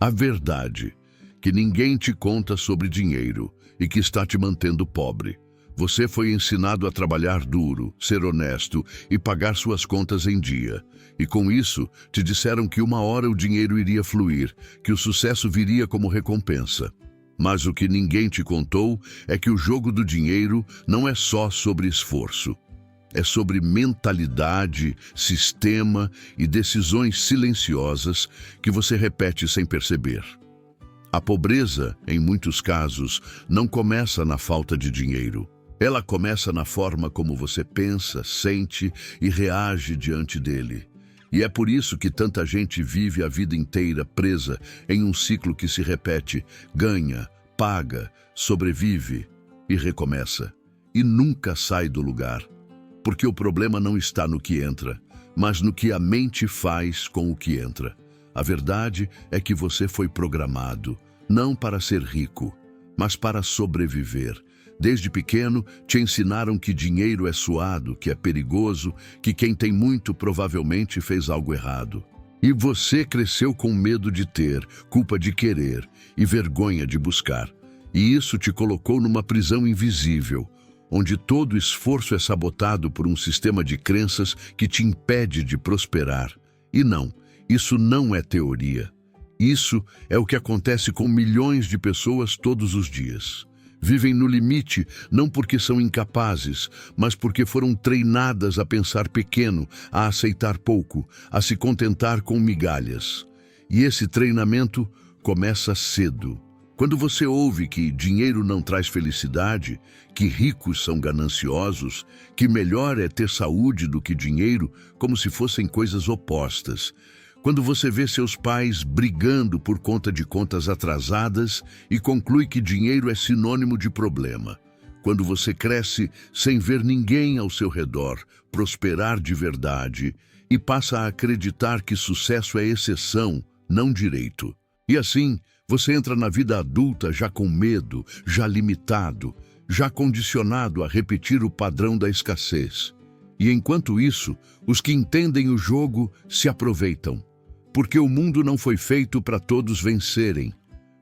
A verdade que ninguém te conta sobre dinheiro e que está te mantendo pobre. Você foi ensinado a trabalhar duro, ser honesto e pagar suas contas em dia. E com isso, te disseram que uma hora o dinheiro iria fluir, que o sucesso viria como recompensa. Mas o que ninguém te contou é que o jogo do dinheiro não é só sobre esforço. É sobre mentalidade, sistema e decisões silenciosas que você repete sem perceber. A pobreza, em muitos casos, não começa na falta de dinheiro. Ela começa na forma como você pensa, sente e reage diante dele. E é por isso que tanta gente vive a vida inteira presa em um ciclo que se repete: ganha, paga, sobrevive e recomeça. E nunca sai do lugar. Porque o problema não está no que entra, mas no que a mente faz com o que entra. A verdade é que você foi programado, não para ser rico, mas para sobreviver. Desde pequeno, te ensinaram que dinheiro é suado, que é perigoso, que quem tem muito provavelmente fez algo errado. E você cresceu com medo de ter, culpa de querer e vergonha de buscar. E isso te colocou numa prisão invisível, onde todo esforço é sabotado por um sistema de crenças que te impede de prosperar. E não, isso não é teoria. Isso é o que acontece com milhões de pessoas todos os dias. Vivem no limite não porque são incapazes, mas porque foram treinadas a pensar pequeno, a aceitar pouco, a se contentar com migalhas. E esse treinamento começa cedo. Quando você ouve que dinheiro não traz felicidade, que ricos são gananciosos, que melhor é ter saúde do que dinheiro, como se fossem coisas opostas. Quando você vê seus pais brigando por conta de contas atrasadas e conclui que dinheiro é sinônimo de problema. Quando você cresce sem ver ninguém ao seu redor prosperar de verdade e passa a acreditar que sucesso é exceção, não direito. E assim, você entra na vida adulta já com medo, já limitado, já condicionado a repetir o padrão da escassez. E enquanto isso, os que entendem o jogo se aproveitam. Porque o mundo não foi feito para todos vencerem.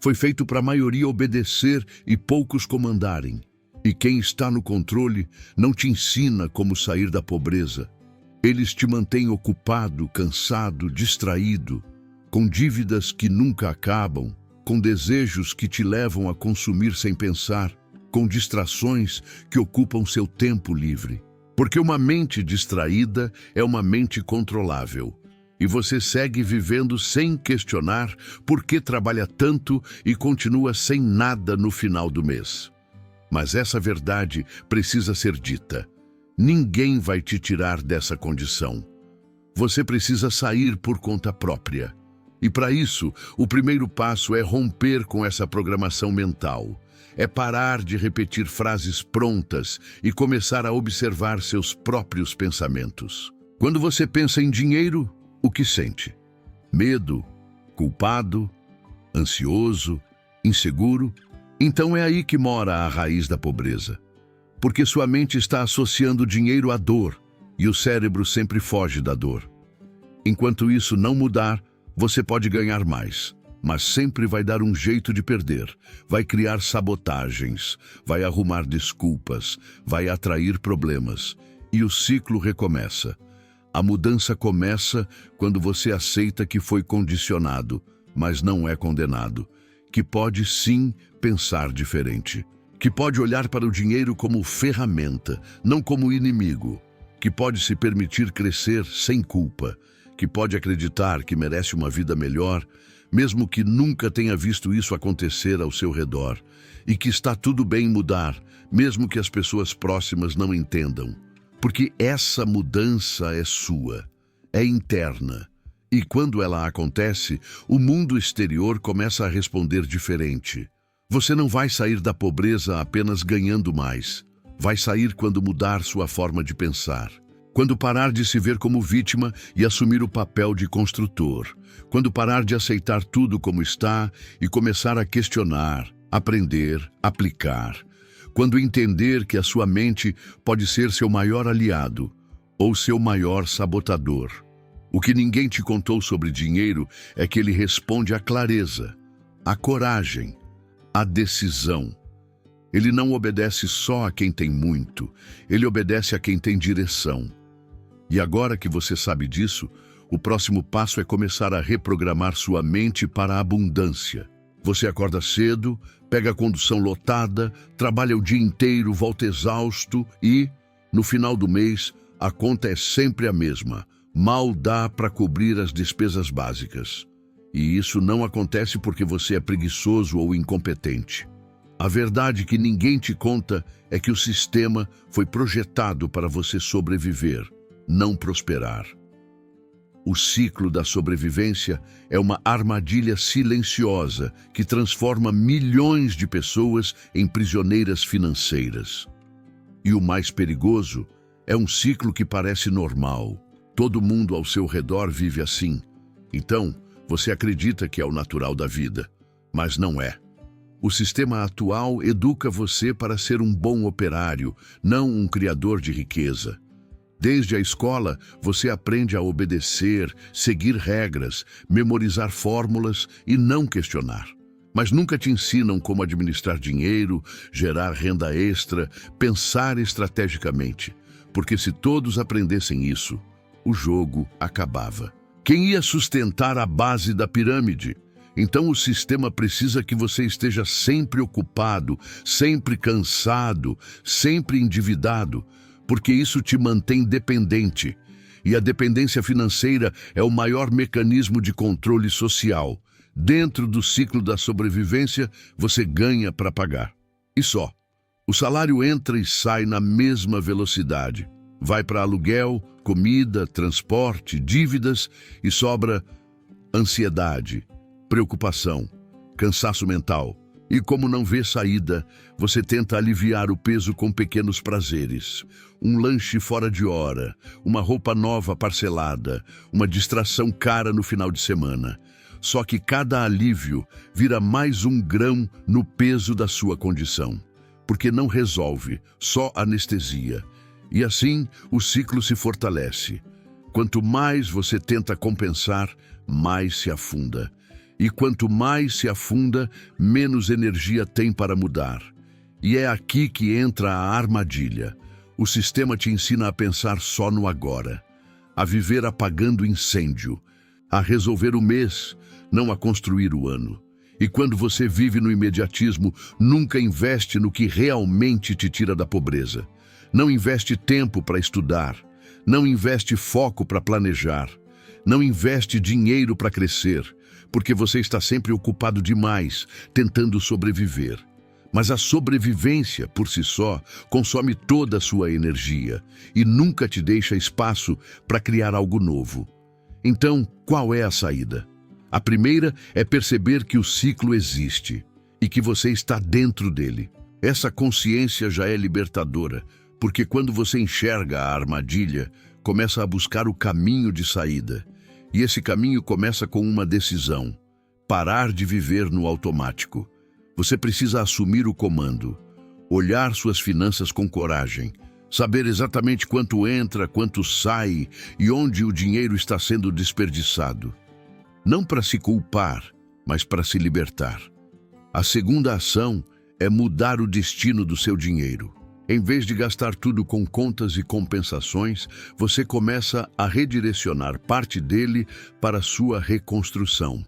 Foi feito para a maioria obedecer e poucos comandarem. E quem está no controle não te ensina como sair da pobreza. Eles te mantêm ocupado, cansado, distraído, com dívidas que nunca acabam, com desejos que te levam a consumir sem pensar, com distrações que ocupam seu tempo livre. Porque uma mente distraída é uma mente controlável. E você segue vivendo sem questionar por que trabalha tanto e continua sem nada no final do mês. Mas essa verdade precisa ser dita. Ninguém vai te tirar dessa condição. Você precisa sair por conta própria. E para isso, o primeiro passo é romper com essa programação mental. É parar de repetir frases prontas e começar a observar seus próprios pensamentos. Quando você pensa em dinheiro, o que sente? Medo, culpado, ansioso, inseguro? Então é aí que mora a raiz da pobreza. Porque sua mente está associando dinheiro à dor e o cérebro sempre foge da dor. Enquanto isso não mudar, você pode ganhar mais, mas sempre vai dar um jeito de perder, vai criar sabotagens, vai arrumar desculpas, vai atrair problemas e o ciclo recomeça. A mudança começa quando você aceita que foi condicionado, mas não é condenado, que pode sim pensar diferente, que pode olhar para o dinheiro como ferramenta, não como inimigo, que pode se permitir crescer sem culpa, que pode acreditar que merece uma vida melhor, mesmo que nunca tenha visto isso acontecer ao seu redor, e que está tudo bem mudar, mesmo que as pessoas próximas não entendam. Porque essa mudança é sua, é interna. E quando ela acontece, o mundo exterior começa a responder diferente. Você não vai sair da pobreza apenas ganhando mais. Vai sair quando mudar sua forma de pensar. Quando parar de se ver como vítima e assumir o papel de construtor. Quando parar de aceitar tudo como está e começar a questionar, aprender, aplicar. Quando entender que a sua mente pode ser seu maior aliado ou seu maior sabotador. O que ninguém te contou sobre dinheiro é que ele responde à clareza, à coragem, à decisão. Ele não obedece só a quem tem muito, ele obedece a quem tem direção. E agora que você sabe disso, o próximo passo é começar a reprogramar sua mente para a abundância. Você acorda cedo, pega a condução lotada, trabalha o dia inteiro, volta exausto e, no final do mês, a conta é sempre a mesma. Mal dá para cobrir as despesas básicas. E isso não acontece porque você é preguiçoso ou incompetente. A verdade que ninguém te conta é que o sistema foi projetado para você sobreviver, não prosperar. O ciclo da sobrevivência é uma armadilha silenciosa que transforma milhões de pessoas em prisioneiras financeiras. E o mais perigoso é um ciclo que parece normal. Todo mundo ao seu redor vive assim. Então, você acredita que é o natural da vida, mas não é. O sistema atual educa você para ser um bom operário, não um criador de riqueza. Desde a escola, você aprende a obedecer, seguir regras, memorizar fórmulas e não questionar. Mas nunca te ensinam como administrar dinheiro, gerar renda extra, pensar estrategicamente. Porque se todos aprendessem isso, o jogo acabava. Quem ia sustentar a base da pirâmide? Então o sistema precisa que você esteja sempre ocupado, sempre cansado, sempre endividado, porque isso te mantém dependente. E a dependência financeira é o maior mecanismo de controle social. Dentro do ciclo da sobrevivência, você ganha para pagar. E só. O salário entra e sai na mesma velocidade. Vai para aluguel, comida, transporte, dívidas e sobra ansiedade, preocupação, cansaço mental. E como não vê saída, você tenta aliviar o peso com pequenos prazeres. Um lanche fora de hora, uma roupa nova parcelada, uma distração cara no final de semana. Só que cada alívio vira mais um grão no peso da sua condição. Porque não resolve, só anestesia. E assim, o ciclo se fortalece. Quanto mais você tenta compensar, mais se afunda. E quanto mais se afunda, menos energia tem para mudar. E é aqui que entra a armadilha. O sistema te ensina a pensar só no agora, a viver apagando incêndio, a resolver o mês, não a construir o ano. E quando você vive no imediatismo, nunca investe no que realmente te tira da pobreza. Não investe tempo para estudar, não investe foco para planejar, não investe dinheiro para crescer, porque você está sempre ocupado demais, tentando sobreviver. Mas a sobrevivência, por si só, consome toda a sua energia e nunca te deixa espaço para criar algo novo. Então, qual é a saída? A primeira é perceber que o ciclo existe e que você está dentro dele. Essa consciência já é libertadora, porque quando você enxerga a armadilha, começa a buscar o caminho de saída. E esse caminho começa com uma decisão: parar de viver no automático. Você precisa assumir o comando, olhar suas finanças com coragem, saber exatamente quanto entra, quanto sai e onde o dinheiro está sendo desperdiçado. Não para se culpar, mas para se libertar. A segunda ação é mudar o destino do seu dinheiro. Em vez de gastar tudo com contas e compensações, você começa a redirecionar parte dele para sua reconstrução.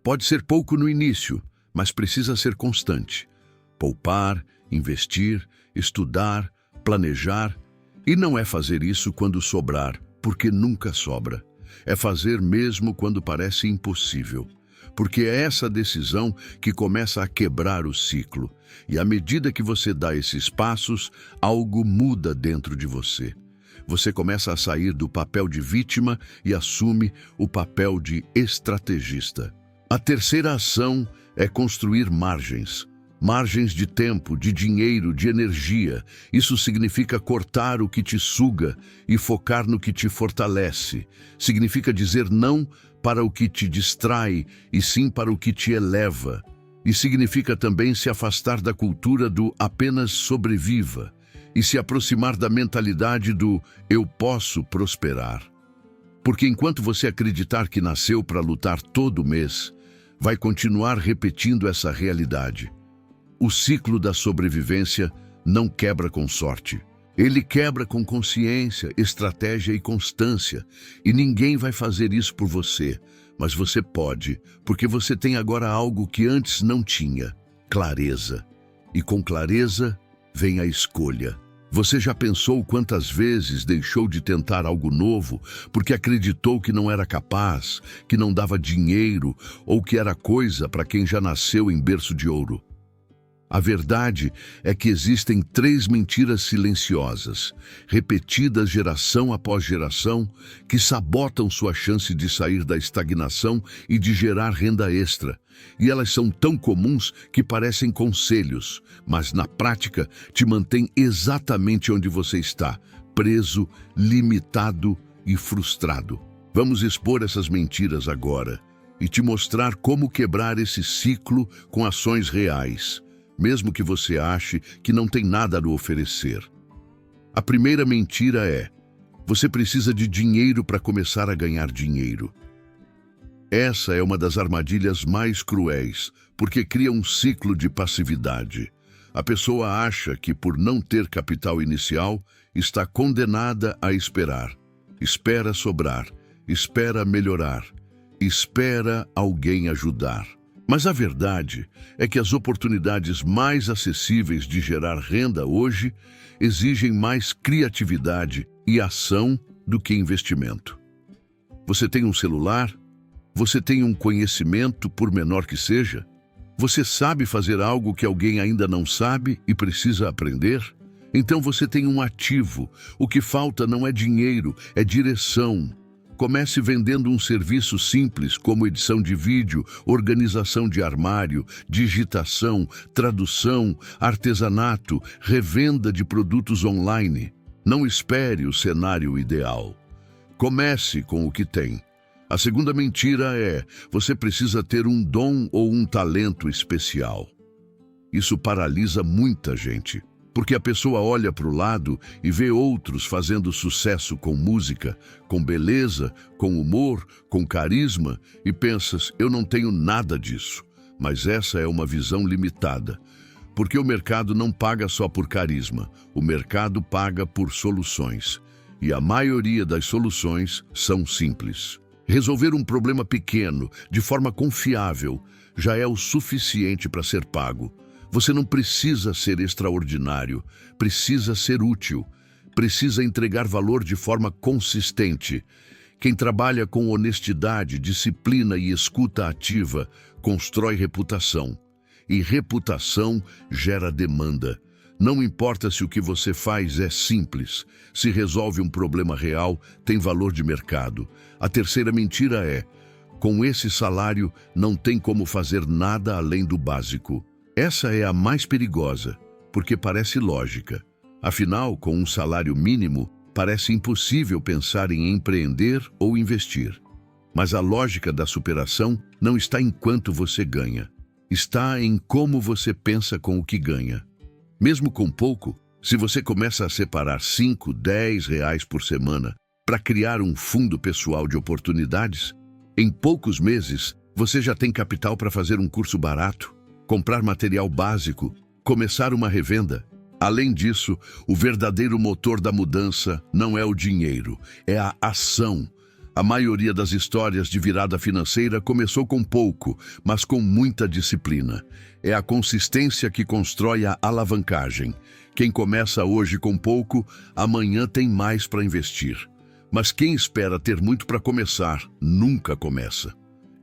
Pode ser pouco no início, mas precisa ser constante. Poupar, investir, estudar, planejar. E não é fazer isso quando sobrar, porque nunca sobra. É fazer mesmo quando parece impossível. Porque é essa decisão que começa a quebrar o ciclo. E à medida que você dá esses passos, algo muda dentro de você. Você começa a sair do papel de vítima e assume o papel de estrategista. A terceira ação é construir margens. Margens de tempo, de dinheiro, de energia. Isso significa cortar o que te suga e focar no que te fortalece. Significa dizer não para o que te distrai e sim para o que te eleva. E significa também se afastar da cultura do apenas sobreviva e se aproximar da mentalidade do eu posso prosperar. Porque enquanto você acreditar que nasceu para lutar todo mês, vai continuar repetindo essa realidade. O ciclo da sobrevivência não quebra com sorte. Ele quebra com consciência, estratégia e constância. E ninguém vai fazer isso por você. Mas você pode, porque você tem agora algo que antes não tinha: clareza. E com clareza vem a escolha. Você já pensou quantas vezes deixou de tentar algo novo porque acreditou que não era capaz, que não dava dinheiro ou que era coisa para quem já nasceu em berço de ouro? A verdade é que existem 3 mentiras silenciosas, repetidas geração após geração, que sabotam sua chance de sair da estagnação e de gerar renda extra. E elas são tão comuns que parecem conselhos, mas na prática te mantêm exatamente onde você está, preso, limitado e frustrado. Vamos expor essas mentiras agora e te mostrar como quebrar esse ciclo com ações reais, mesmo que você ache que não tem nada a lhe oferecer. A primeira mentira é: você precisa de dinheiro para começar a ganhar dinheiro. Essa é uma das armadilhas mais cruéis, porque cria um ciclo de passividade. A pessoa acha que, por não ter capital inicial, está condenada a esperar. Espera sobrar, espera melhorar, espera alguém ajudar. Mas a verdade é que as oportunidades mais acessíveis de gerar renda hoje exigem mais criatividade e ação do que investimento. Você tem um celular? Você tem um conhecimento, por menor que seja? Você sabe fazer algo que alguém ainda não sabe e precisa aprender? Então você tem um ativo. O que falta não é dinheiro, é direção. Comece vendendo um serviço simples como edição de vídeo, organização de armário, digitação, tradução, artesanato, revenda de produtos online. Não espere o cenário ideal. Comece com o que tem. A segunda mentira é: você precisa ter um dom ou um talento especial. Isso paralisa muita gente, porque a pessoa olha para o lado e vê outros fazendo sucesso com música, com beleza, com humor, com carisma, e pensas: eu não tenho nada disso. Mas essa é uma visão limitada, porque o mercado não paga só por carisma, o mercado paga por soluções. E a maioria das soluções são simples. Resolver um problema pequeno, de forma confiável, já é o suficiente para ser pago. Você não precisa ser extraordinário, precisa ser útil, precisa entregar valor de forma consistente. Quem trabalha com honestidade, disciplina e escuta ativa, constrói reputação. E reputação gera demanda. Não importa se o que você faz é simples, se resolve um problema real, tem valor de mercado. A terceira mentira é: com esse salário não tem como fazer nada além do básico. Essa é a mais perigosa, porque parece lógica. Afinal, com um salário mínimo, parece impossível pensar em empreender ou investir. Mas a lógica da superação não está em quanto você ganha, está em como você pensa com o que ganha. Mesmo com pouco, se você começa a separar 5, 10 reais por semana para criar um fundo pessoal de oportunidades, em poucos meses você já tem capital para fazer um curso barato, comprar material básico, começar uma revenda. Além disso, o verdadeiro motor da mudança não é o dinheiro, é a ação. A maioria das histórias de virada financeira começou com pouco, mas com muita disciplina. É a consistência que constrói a alavancagem. Quem começa hoje com pouco, amanhã tem mais para investir. Mas quem espera ter muito para começar, nunca começa.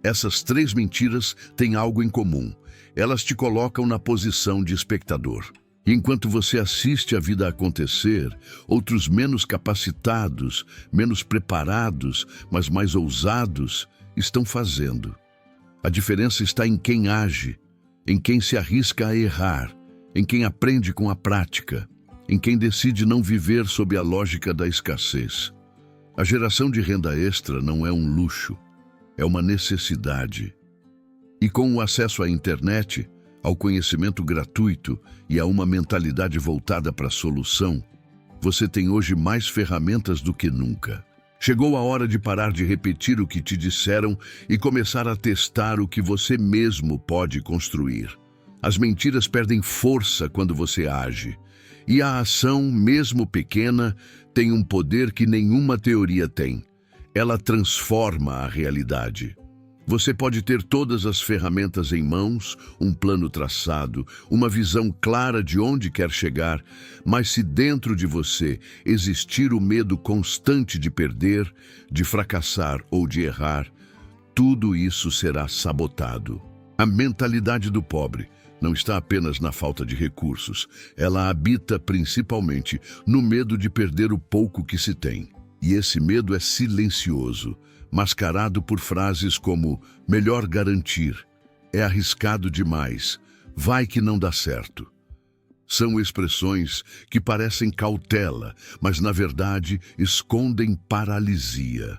Essas 3 mentiras têm algo em comum. Elas te colocam na posição de espectador. E enquanto você assiste a vida acontecer, outros menos capacitados, menos preparados, mas mais ousados, estão fazendo. A diferença está em quem age, em quem se arrisca a errar, em quem aprende com a prática, em quem decide não viver sob a lógica da escassez. A geração de renda extra não é um luxo, é uma necessidade. E com o acesso à internet, ao conhecimento gratuito e a uma mentalidade voltada para a solução, você tem hoje mais ferramentas do que nunca. Chegou a hora de parar de repetir o que te disseram e começar a testar o que você mesmo pode construir. As mentiras perdem força quando você age. E a ação, mesmo pequena, tem um poder que nenhuma teoria tem. Ela transforma a realidade. Você pode ter todas as ferramentas em mãos, um plano traçado, uma visão clara de onde quer chegar, mas se dentro de você existir o medo constante de perder, de fracassar ou de errar, tudo isso será sabotado. A mentalidade do pobre não está apenas na falta de recursos, ela habita principalmente no medo de perder o pouco que se tem. E esse medo é silencioso, mascarado por frases como melhor garantir, é arriscado demais, vai que não dá certo. São expressões que parecem cautela, mas na verdade escondem paralisia.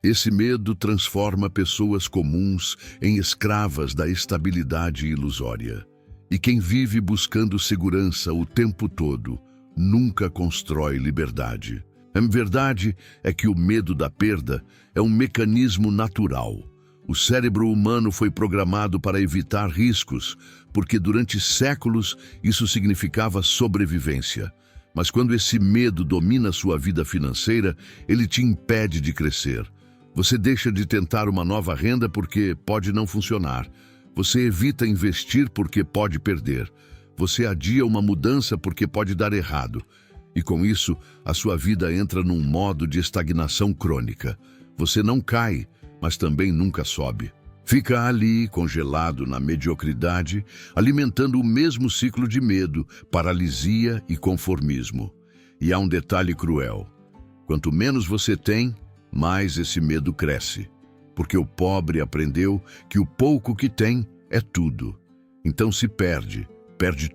Esse medo transforma pessoas comuns em escravas da estabilidade ilusória. E quem vive buscando segurança o tempo todo nunca constrói liberdade. A verdade é que o medo da perda é um mecanismo natural. O cérebro humano foi programado para evitar riscos, porque durante séculos isso significava sobrevivência. Mas quando esse medo domina sua vida financeira, ele te impede de crescer. Você deixa de tentar uma nova renda porque pode não funcionar. Você evita investir porque pode perder. Você adia uma mudança porque pode dar errado. E com isso, a sua vida entra num modo de estagnação crônica. Você não cai, mas também nunca sobe. Fica ali, congelado na mediocridade, alimentando o mesmo ciclo de medo, paralisia e conformismo. E há um detalhe cruel. Quanto menos você tem, mais esse medo cresce. Porque o pobre aprendeu que o pouco que tem é tudo. Então se perde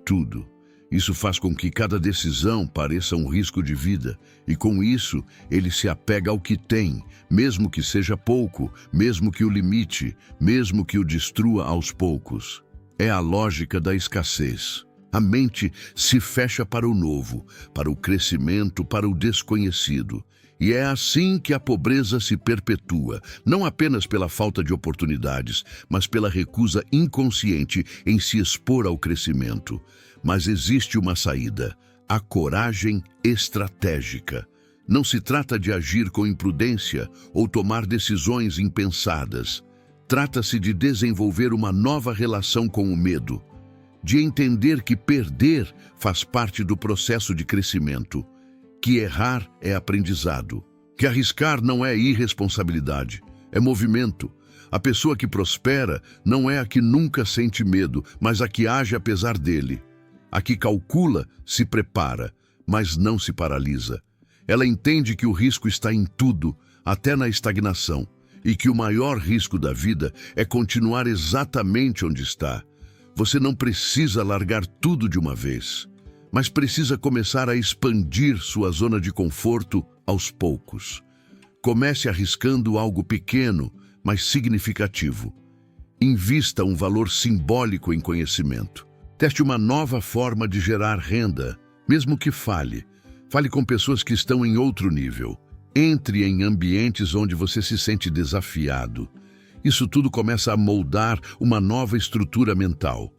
tudo. Isso faz com que cada decisão pareça um risco de vida, e com isso ele se apega ao que tem, mesmo que seja pouco, mesmo que o limite, mesmo que o destrua aos poucos. É a lógica da escassez. A mente se fecha para o novo, para o crescimento, para o desconhecido. E é assim que a pobreza se perpetua, não apenas pela falta de oportunidades, mas pela recusa inconsciente em se expor ao crescimento. Mas existe uma saída, a coragem estratégica. Não se trata de agir com imprudência ou tomar decisões impensadas. Trata-se de desenvolver uma nova relação com o medo, de entender que perder faz parte do processo de crescimento, que errar é aprendizado, que arriscar não é irresponsabilidade, é movimento. A pessoa que prospera não é a que nunca sente medo, mas a que age apesar dele. A que calcula, se prepara, mas não se paralisa. Ela entende que o risco está em tudo, até na estagnação, e que o maior risco da vida é continuar exatamente onde está. Você não precisa largar tudo de uma vez, mas precisa começar a expandir sua zona de conforto aos poucos. Comece arriscando algo pequeno, mas significativo. Invista um valor simbólico em conhecimento. Teste uma nova forma de gerar renda, mesmo que falhe. Fale com pessoas que estão em outro nível. Entre em ambientes onde você se sente desafiado. Isso tudo começa a moldar uma nova estrutura mental.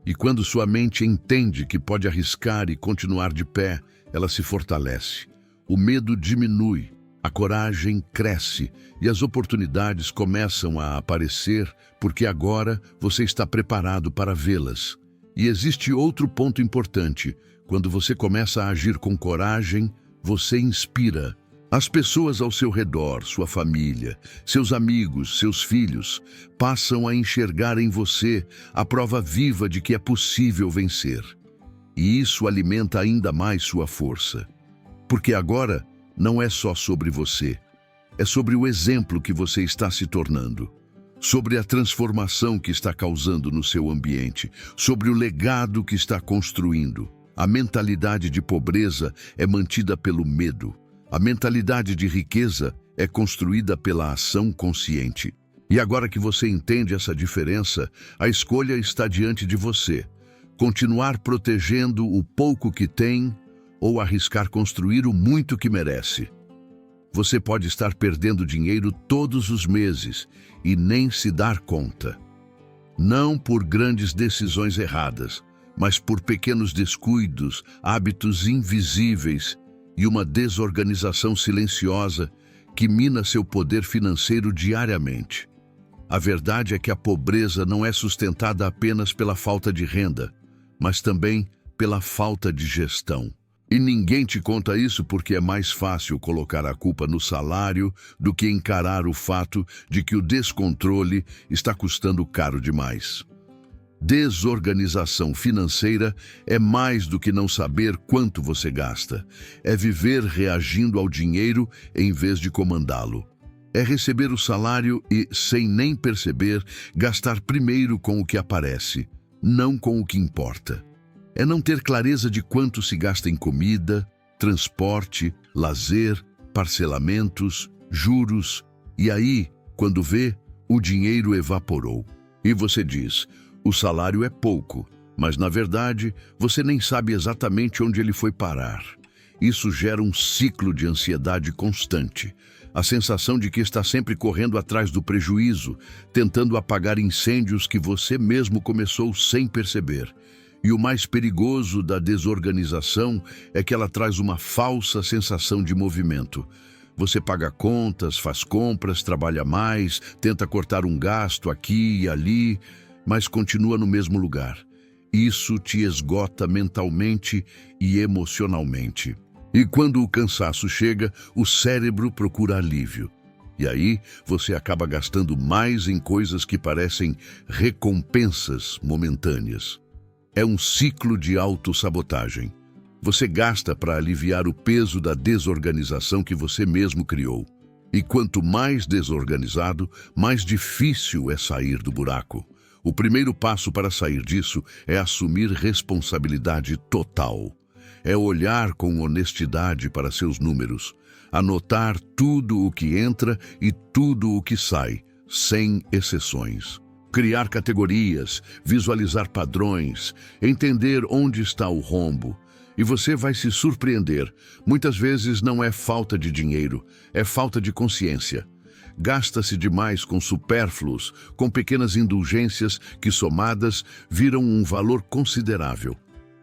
E quando sua mente entende que pode arriscar e continuar de pé, ela se fortalece. O medo diminui, a coragem cresce e as oportunidades começam a aparecer porque agora você está preparado para vê-las. E existe outro ponto importante. Quando você começa a agir com coragem, você inspira. As pessoas ao seu redor, sua família, seus amigos, seus filhos, passam a enxergar em você a prova viva de que é possível vencer. E isso alimenta ainda mais sua força. Porque agora não é só sobre você, é sobre o exemplo que você está se tornando, sobre a transformação que está causando no seu ambiente, sobre o legado que está construindo. A mentalidade de pobreza é mantida pelo medo. A mentalidade de riqueza é construída pela ação consciente. E agora que você entende essa diferença, a escolha está diante de você. Continuar protegendo o pouco que tem ou arriscar construir o muito que merece. Você pode estar perdendo dinheiro todos os meses e nem se dar conta. Não por grandes decisões erradas, mas por pequenos descuidos, hábitos invisíveis e uma desorganização silenciosa que mina seu poder financeiro diariamente. A verdade é que a pobreza não é sustentada apenas pela falta de renda, mas também pela falta de gestão. E ninguém te conta isso porque é mais fácil colocar a culpa no salário do que encarar o fato de que o descontrole está custando caro demais. Desorganização financeira é mais do que não saber quanto você gasta. É viver reagindo ao dinheiro em vez de comandá-lo. É receber o salário e, sem nem perceber, gastar primeiro com o que aparece, não com o que importa. É não ter clareza de quanto se gasta em comida, transporte, lazer, parcelamentos, juros. E aí, quando vê, o dinheiro evaporou. E você diz: o salário é pouco, mas na verdade você nem sabe exatamente onde ele foi parar. Isso gera um ciclo de ansiedade constante. A sensação de que está sempre correndo atrás do prejuízo, tentando apagar incêndios que você mesmo começou sem perceber. E o mais perigoso da desorganização é que ela traz uma falsa sensação de movimento. Você paga contas, faz compras, trabalha mais, tenta cortar um gasto aqui e ali, mas continua no mesmo lugar. Isso te esgota mentalmente e emocionalmente. E quando o cansaço chega, o cérebro procura alívio. E aí você acaba gastando mais em coisas que parecem recompensas momentâneas. É um ciclo de autossabotagem. Você gasta para aliviar o peso da desorganização que você mesmo criou. E quanto mais desorganizado, mais difícil é sair do buraco. O primeiro passo para sair disso é assumir responsabilidade total. É olhar com honestidade para seus números, anotar tudo o que entra e tudo o que sai, sem exceções. Criar categorias, visualizar padrões, entender onde está o rombo. E você vai se surpreender. Muitas vezes não é falta de dinheiro, é falta de consciência. Gasta-se demais com supérfluos, com pequenas indulgências que, somadas, viram um valor considerável.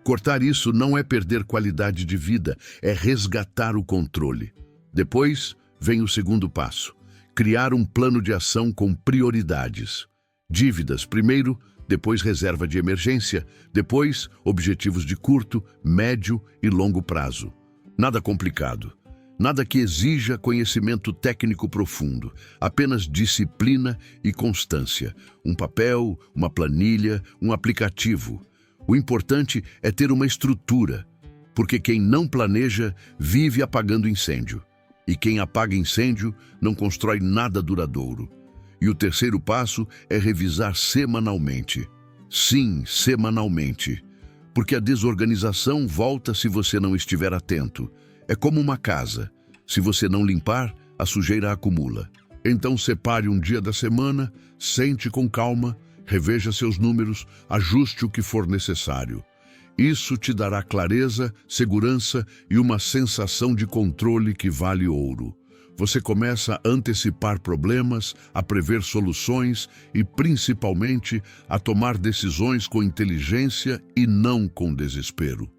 Cortar isso não é perder qualidade de vida, é resgatar o controle. Depois vem o segundo passo: criar um plano de ação com prioridades. Dívidas primeiro, depois reserva de emergência, depois objetivos de curto, médio e longo prazo. Nada complicado. Nada que exija conhecimento técnico profundo, apenas disciplina e constância. Um papel, uma planilha, um aplicativo. O importante é ter uma estrutura, porque quem não planeja vive apagando incêndio. E quem apaga incêndio não constrói nada duradouro. E o terceiro passo é revisar semanalmente. Sim, semanalmente. Porque a desorganização volta se você não estiver atento. É como uma casa. Se você não limpar, a sujeira acumula. Então separe um dia da semana, sente com calma, reveja seus números, ajuste o que for necessário. Isso te dará clareza, segurança e uma sensação de controle que vale ouro. Você começa a antecipar problemas, a prever soluções e, principalmente, a tomar decisões com inteligência e não com desespero.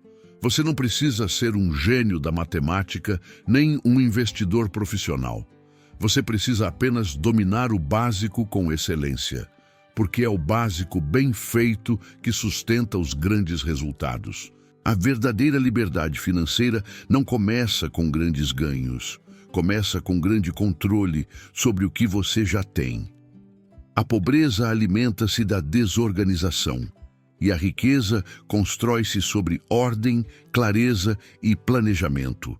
Você não precisa ser um gênio da matemática nem um investidor profissional. Você precisa apenas dominar o básico com excelência, porque é o básico bem feito que sustenta os grandes resultados. A verdadeira liberdade financeira não começa com grandes ganhos. Começa com grande controle sobre o que você já tem. A pobreza alimenta-se da desorganização e a riqueza constrói-se sobre ordem, clareza e planejamento.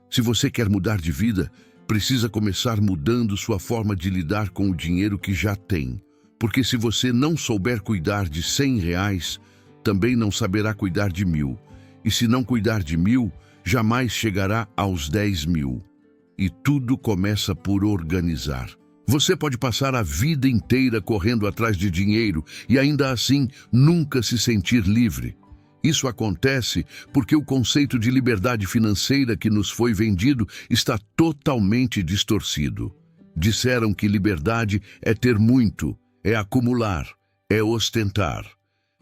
Se você quer mudar de vida, precisa começar mudando sua forma de lidar com o dinheiro que já tem. Porque se você não souber cuidar de R$ 100, também não saberá cuidar de 1.000. E se não cuidar de 1.000, jamais chegará aos 10.000. E tudo começa por organizar. Você pode passar a vida inteira correndo atrás de dinheiro e ainda assim nunca se sentir livre. Isso acontece porque o conceito de liberdade financeira que nos foi vendido está totalmente distorcido. Disseram que liberdade é ter muito, é acumular, é ostentar.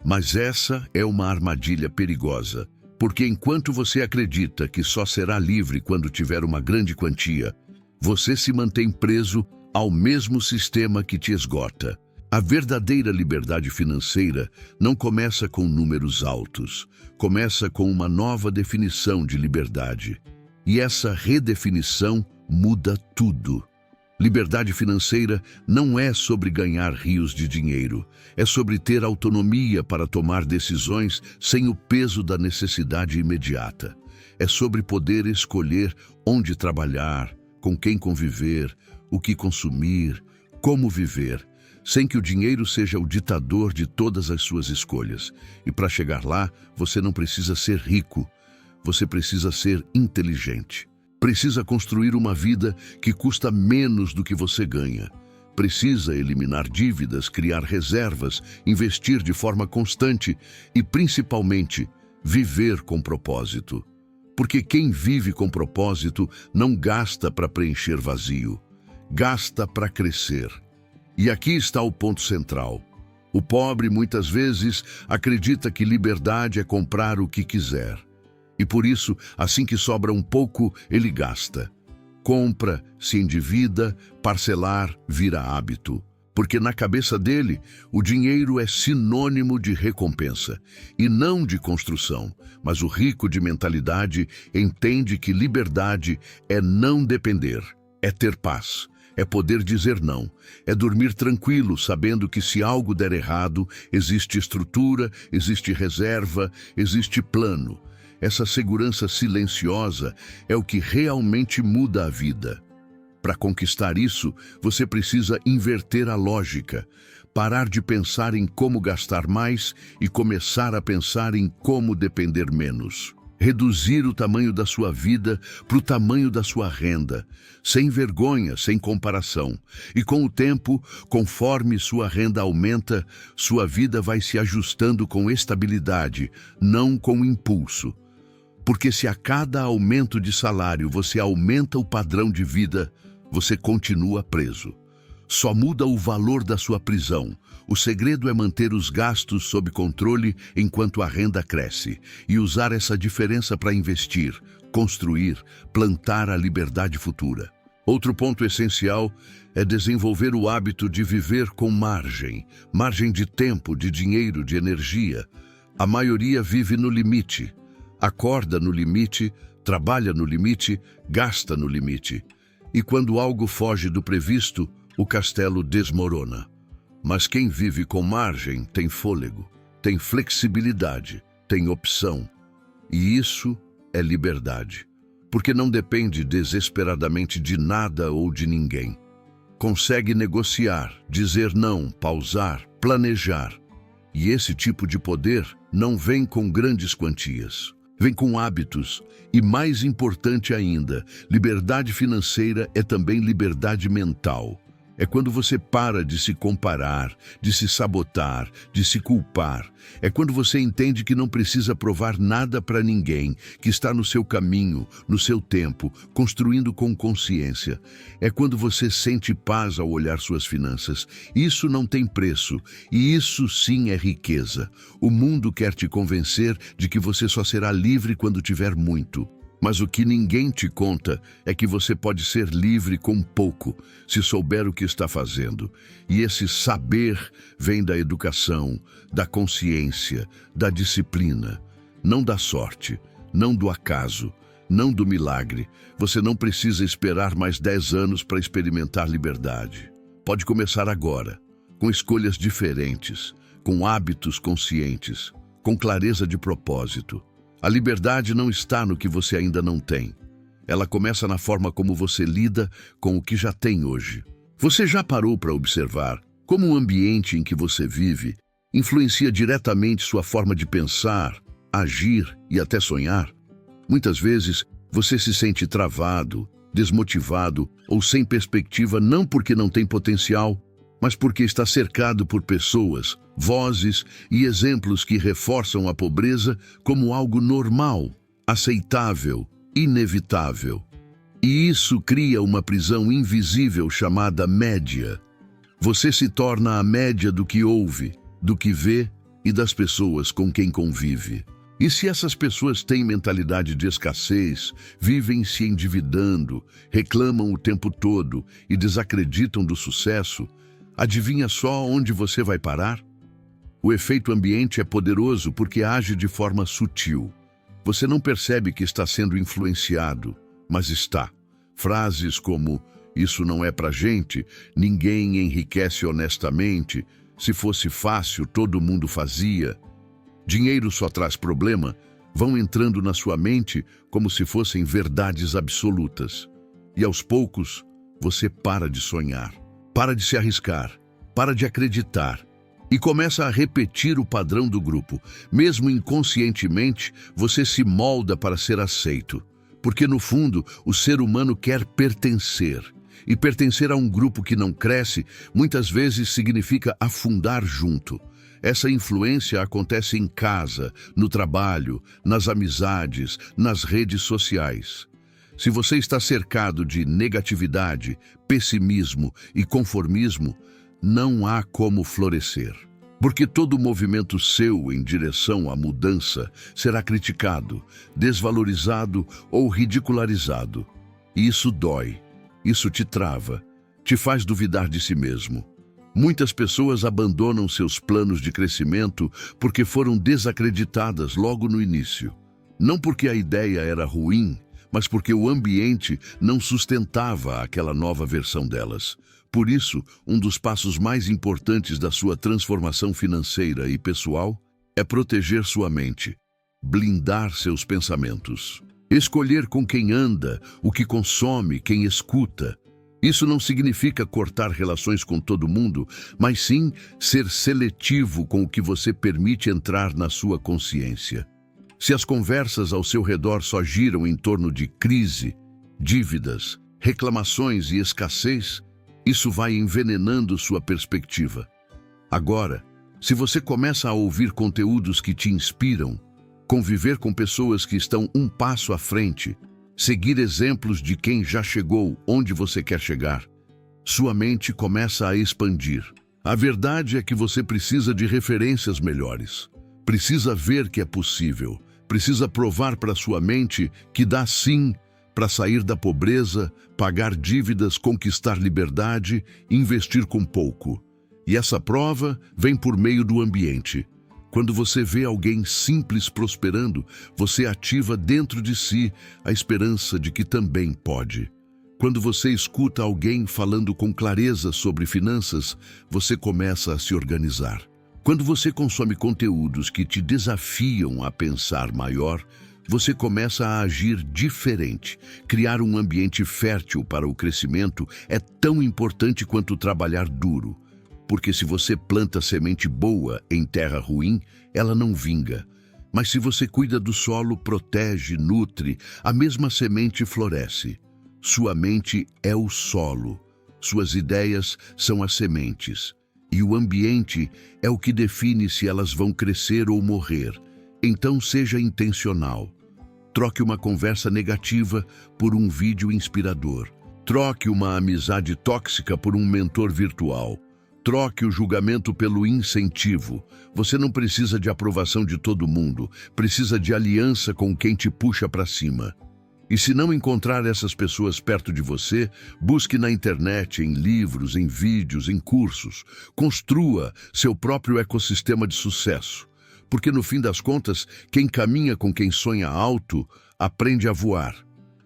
Mas essa é uma armadilha perigosa, porque enquanto você acredita que só será livre quando tiver uma grande quantia, você se mantém preso ao mesmo sistema que te esgota. A verdadeira liberdade financeira não começa com números altos, começa com uma nova definição de liberdade. E essa redefinição muda tudo. Liberdade financeira não é sobre ganhar rios de dinheiro, é sobre ter autonomia para tomar decisões sem o peso da necessidade imediata. É sobre poder escolher onde trabalhar, com quem conviver, o que consumir, como viver, sem que o dinheiro seja o ditador de todas as suas escolhas. E para chegar lá, você não precisa ser rico, você precisa ser inteligente. Precisa construir uma vida que custa menos do que você ganha. Precisa eliminar dívidas, criar reservas, investir de forma constante e, principalmente, viver com propósito. Porque quem vive com propósito não gasta para preencher vazio, gasta para crescer. E aqui está o ponto central. O pobre muitas vezes acredita que liberdade é comprar o que quiser. E por isso, assim que sobra um pouco, ele gasta. Compra, se endivida, parcelar vira hábito. Porque na cabeça dele, o dinheiro é sinônimo de recompensa, e não de construção. Mas o rico de mentalidade entende que liberdade é não depender, é ter paz, é poder dizer não, é dormir tranquilo, sabendo que se algo der errado, existe estrutura, existe reserva, existe plano. Essa segurança silenciosa é o que realmente muda a vida. Para conquistar isso, você precisa inverter a lógica, parar de pensar em como gastar mais e começar a pensar em como depender menos. Reduzir o tamanho da sua vida para o tamanho da sua renda, sem vergonha, sem comparação. E com o tempo, conforme sua renda aumenta, sua vida vai se ajustando com estabilidade, não com impulso. Porque se a cada aumento de salário você aumenta o padrão de vida, você continua preso. Só muda o valor da sua prisão. O segredo é manter os gastos sob controle enquanto a renda cresce e usar essa diferença para investir, construir, plantar a liberdade futura. Outro ponto essencial é desenvolver o hábito de viver com margem de tempo, de dinheiro, de energia. A maioria vive no limite. Acorda no limite, trabalha no limite, gasta no limite. E quando algo foge do previsto, o castelo desmorona. Mas quem vive com margem tem fôlego, tem flexibilidade, tem opção. E isso é liberdade. Porque não depende desesperadamente de nada ou de ninguém. Consegue negociar, dizer não, pausar, planejar. E esse tipo de poder não vem com grandes quantias. Vem com hábitos e, mais importante ainda, liberdade financeira é também liberdade mental. É quando você para de se comparar, de se sabotar, de se culpar. É quando você entende que não precisa provar nada para ninguém, que está no seu caminho, no seu tempo, construindo com consciência. É quando você sente paz ao olhar suas finanças. Isso não tem preço, e isso sim é riqueza. O mundo quer te convencer de que você só será livre quando tiver muito. Mas o que ninguém te conta é que você pode ser livre com pouco, se souber o que está fazendo. E esse saber vem da educação, da consciência, da disciplina. Não da sorte, não do acaso, não do milagre. Você não precisa esperar mais 10 anos para experimentar liberdade. Pode começar agora, com escolhas diferentes, com hábitos conscientes, com clareza de propósito. A liberdade não está no que você ainda não tem. Ela começa na forma como você lida com o que já tem hoje. Você já parou para observar como o ambiente em que você vive influencia diretamente sua forma de pensar, agir e até sonhar? Muitas vezes, você se sente travado, desmotivado ou sem perspectiva não porque não tem potencial, mas porque está cercado por pessoas, vozes e exemplos que reforçam a pobreza como algo normal, aceitável, inevitável. E isso cria uma prisão invisível chamada média. Você se torna a média do que ouve, do que vê e das pessoas com quem convive. E se essas pessoas têm mentalidade de escassez, vivem se endividando, reclamam o tempo todo e desacreditam do sucesso, adivinha só onde você vai parar? O efeito ambiente é poderoso porque age de forma sutil. Você não percebe que está sendo influenciado, mas está. Frases como "isso não é pra gente", "ninguém enriquece honestamente", "se fosse fácil, todo mundo fazia", "dinheiro só traz problema", vão entrando na sua mente como se fossem verdades absolutas. E aos poucos, você para de sonhar, para de se arriscar, para de acreditar e começa a repetir o padrão do grupo. Mesmo inconscientemente, você se molda para ser aceito, porque no fundo, o ser humano quer pertencer. E pertencer a um grupo que não cresce, muitas vezes significa afundar junto. Essa influência acontece em casa, no trabalho, nas amizades, nas redes sociais. Se você está cercado de negatividade, pessimismo e conformismo, não há como florescer. Porque todo movimento seu em direção à mudança será criticado, desvalorizado ou ridicularizado. E isso dói, isso te trava, te faz duvidar de si mesmo. Muitas pessoas abandonam seus planos de crescimento porque foram desacreditadas logo no início. Não porque a ideia era ruim, mas porque o ambiente não sustentava aquela nova versão delas. Por isso, um dos passos mais importantes da sua transformação financeira e pessoal é proteger sua mente, blindar seus pensamentos, escolher com quem anda, o que consome, quem escuta. Isso não significa cortar relações com todo mundo, mas sim ser seletivo com o que você permite entrar na sua consciência. Se as conversas ao seu redor só giram em torno de crise, dívidas, reclamações e escassez, isso vai envenenando sua perspectiva. Agora, se você começa a ouvir conteúdos que te inspiram, conviver com pessoas que estão um passo à frente, seguir exemplos de quem já chegou onde você quer chegar, sua mente começa a expandir. A verdade é que você precisa de referências melhores. Precisa ver que é possível. Precisa provar para sua mente que dá sim para sair da pobreza, pagar dívidas, conquistar liberdade, investir com pouco. E essa prova vem por meio do ambiente. Quando você vê alguém simples prosperando, você ativa dentro de si a esperança de que também pode. Quando você escuta alguém falando com clareza sobre finanças, você começa a se organizar. Quando você consome conteúdos que te desafiam a pensar maior, você começa a agir diferente. Criar um ambiente fértil para o crescimento é tão importante quanto trabalhar duro. Porque se você planta semente boa em terra ruim, ela não vinga. Mas se você cuida do solo, protege, nutre, a mesma semente floresce. Sua mente é o solo. Suas ideias são as sementes. E o ambiente é o que define se elas vão crescer ou morrer. Então seja intencional. Troque uma conversa negativa por um vídeo inspirador. Troque uma amizade tóxica por um mentor virtual. Troque o julgamento pelo incentivo. Você não precisa de aprovação de todo mundo, precisa de aliança com quem te puxa para cima. E se não encontrar essas pessoas perto de você, busque na internet, em livros, em vídeos, em cursos. Construa seu próprio ecossistema de sucesso. Porque no fim das contas, quem caminha com quem sonha alto, aprende a voar.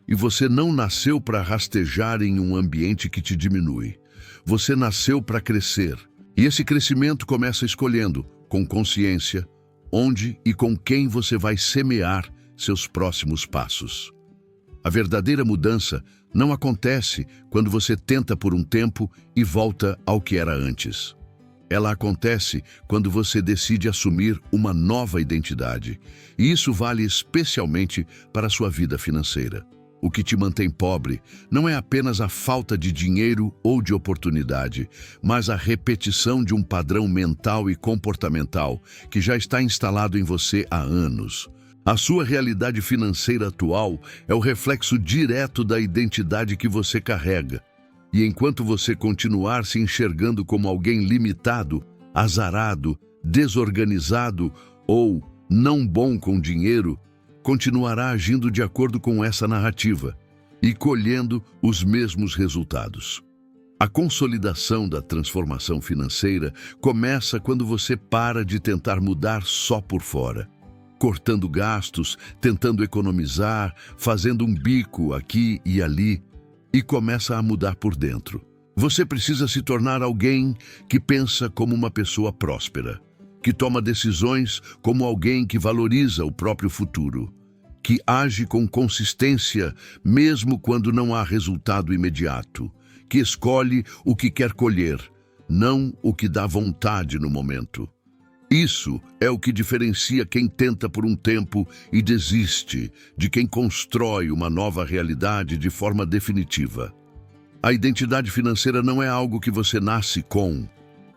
E você não nasceu para rastejar em um ambiente que te diminui. Você nasceu para crescer. E esse crescimento começa escolhendo, com consciência, onde e com quem você vai semear seus próximos passos. A verdadeira mudança não acontece quando você tenta por um tempo e volta ao que era antes. Ela acontece quando você decide assumir uma nova identidade. E isso vale especialmente para a sua vida financeira. O que te mantém pobre não é apenas a falta de dinheiro ou de oportunidade, mas a repetição de um padrão mental e comportamental que já está instalado em você há anos. A sua realidade financeira atual é o reflexo direto da identidade que você carrega. E enquanto você continuar se enxergando como alguém limitado, azarado, desorganizado ou não bom com dinheiro, continuará agindo de acordo com essa narrativa e colhendo os mesmos resultados. A consolidação da transformação financeira começa quando você para de tentar mudar só por fora, cortando gastos, tentando economizar, fazendo um bico aqui e ali, e começa a mudar por dentro. Você precisa se tornar alguém que pensa como uma pessoa próspera, que toma decisões como alguém que valoriza o próprio futuro, que age com consistência mesmo quando não há resultado imediato, que escolhe o que quer colher, não o que dá vontade no momento. Isso é o que diferencia quem tenta por um tempo e desiste de quem constrói uma nova realidade de forma definitiva. A identidade financeira não é algo que você nasce com,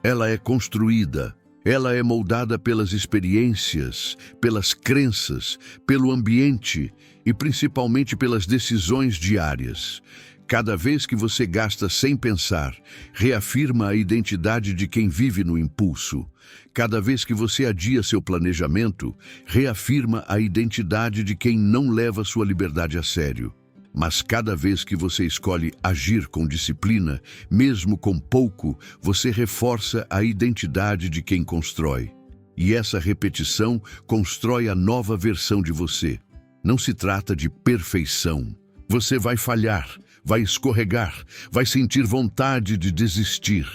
ela é construída. Ela é moldada pelas experiências, pelas crenças, pelo ambiente e principalmente pelas decisões diárias. Cada vez que você gasta sem pensar, reafirma a identidade de quem vive no impulso. Cada vez que você adia seu planejamento, reafirma a identidade de quem não leva sua liberdade a sério. Mas cada vez que você escolhe agir com disciplina, mesmo com pouco, você reforça a identidade de quem constrói. E essa repetição constrói a nova versão de você. Não se trata de perfeição. Você vai falhar, vai escorregar, vai sentir vontade de desistir.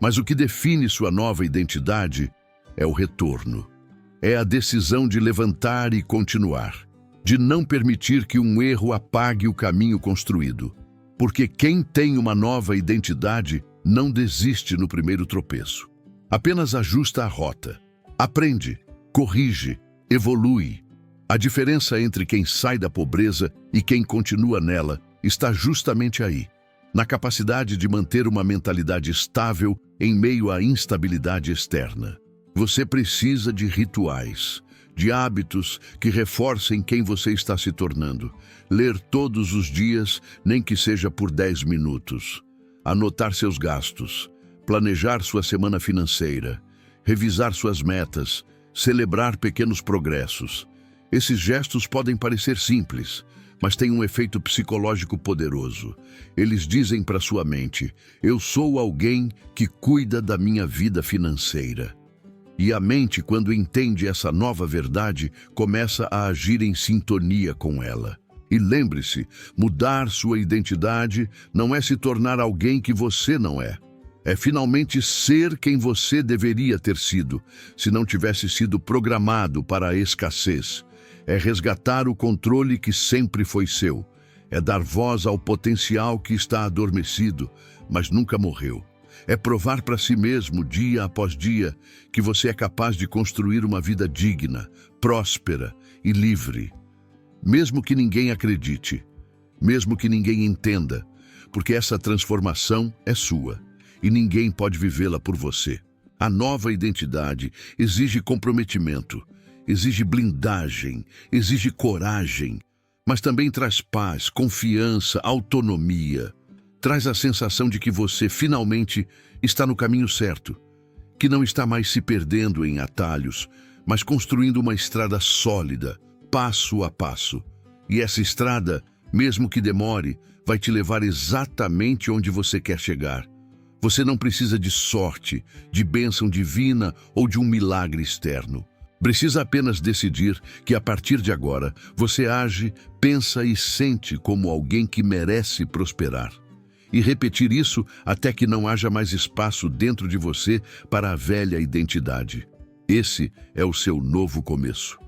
Mas o que define sua nova identidade é o retorno. É a decisão de levantar e continuar, de não permitir que um erro apague o caminho construído. Porque quem tem uma nova identidade não desiste no primeiro tropeço. Apenas ajusta a rota. Aprende, corrige, evolui. A diferença entre quem sai da pobreza e quem continua nela está justamente aí, na capacidade de manter uma mentalidade estável em meio à instabilidade externa. Você precisa de rituais, de hábitos que reforcem quem você está se tornando. Ler todos os dias, nem que seja por 10 minutos. Anotar seus gastos, planejar sua semana financeira, revisar suas metas, celebrar pequenos progressos. Esses gestos podem parecer simples, mas têm um efeito psicológico poderoso. Eles dizem para sua mente: eu sou alguém que cuida da minha vida financeira. E a mente, quando entende essa nova verdade, começa a agir em sintonia com ela. E lembre-se, mudar sua identidade não é se tornar alguém que você não é. É finalmente ser quem você deveria ter sido, se não tivesse sido programado para a escassez. É resgatar o controle que sempre foi seu. É dar voz ao potencial que está adormecido, mas nunca morreu. É provar para si mesmo, dia após dia, que você é capaz de construir uma vida digna, próspera e livre. Mesmo que ninguém acredite, mesmo que ninguém entenda, porque essa transformação é sua e ninguém pode vivê-la por você. A nova identidade exige comprometimento, exige blindagem, exige coragem, mas também traz paz, confiança, autonomia. Traz a sensação de que você finalmente está no caminho certo, que não está mais se perdendo em atalhos, mas construindo uma estrada sólida, passo a passo. E essa estrada, mesmo que demore, vai te levar exatamente onde você quer chegar. Você não precisa de sorte, de bênção divina ou de um milagre externo. Precisa apenas decidir que a partir de agora você age, pensa e sente como alguém que merece prosperar. E repetir isso até que não haja mais espaço dentro de você para a velha identidade. Esse é o seu novo começo.